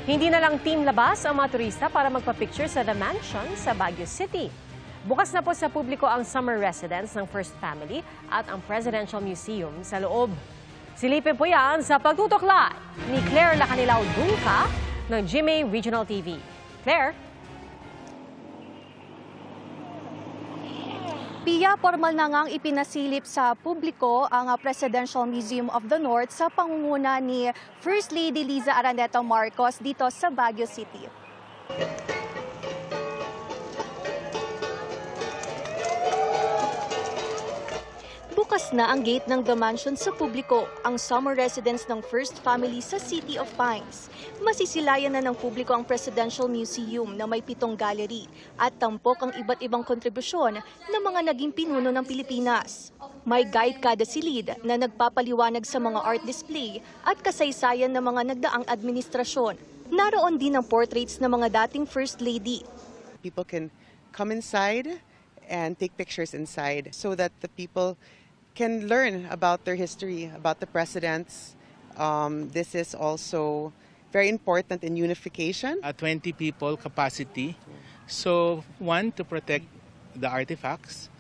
Hindi na lang team labas ang mga turista para magpa-picture sa The Mansion sa Baguio City. Bukas na po sa publiko ang summer residence ng First Family at ang Presidential Museum sa loob. Silipin po yan sa pagtutukla ni Claire Lacanilao Dungca ng GMA Regional TV. Claire? Pia, formal na ngang ipinasilip sa publiko ang Presidential Museum of the North sa pangunguna ni First Lady Liza Araneta Marcos dito sa Baguio City. Bukas na ang gate ng The Mansion sa publiko, ang summer residence ng First Family sa City of Pines. Masisilayan na ng publiko ang Presidential Museum na may 7 gallery at tampok ang iba't ibang kontribusyon ng mga naging pinuno ng Pilipinas. May guide kada silid na nagpapaliwanag sa mga art display at kasaysayan ng mga nagdaang administrasyon. Naroon din ang portraits ng mga dating First Lady. People can come inside and take pictures inside so that the people can learn about their history, about the presidents. This is also very important in unification. 20 people capacity. So, one, to protect the artifacts.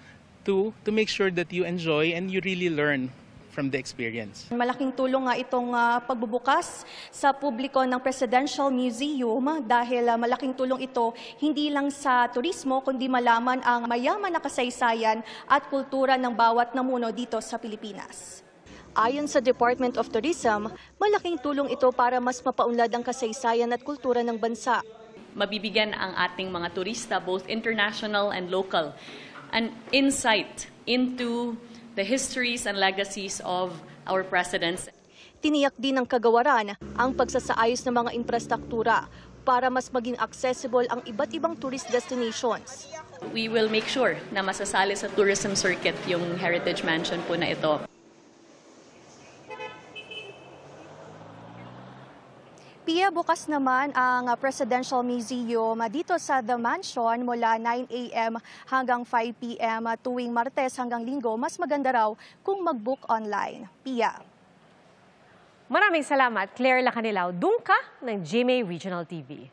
Two, to make sure that you enjoy and you really learn from the experience. Malaking tulong nga itong pagbubukas sa publiko ng Presidential Museum dahil malaking tulong ito hindi lang sa turismo kundi malaman ang mayaman na kasaysayan at kultura ng bawat namuno dito sa Pilipinas. Ayon sa Department of Tourism, malaking tulong ito para mas mapaunlad ang kasaysayan at kultura ng bansa. Mabibigyan ang ating mga turista, both international and local, an insight into the histories and legacies of our presidents. Tiniyak din ng kagawaran ang pagsasaayos ng mga infrastruktura para mas maging accessible ang iba't ibang tourist destinations. We will make sure na masasali sa tourism circuit yung Heritage Mansion po na ito. Pia, bukas naman ang Presidential Museum dito sa The Mansion mula 9 a.m. hanggang 5 p.m. tuwing Martes hanggang Linggo. Mas maganda raw kung mag-book online. Pia. Maraming salamat, Claire Lacanilao Dungca ng GMA Regional TV.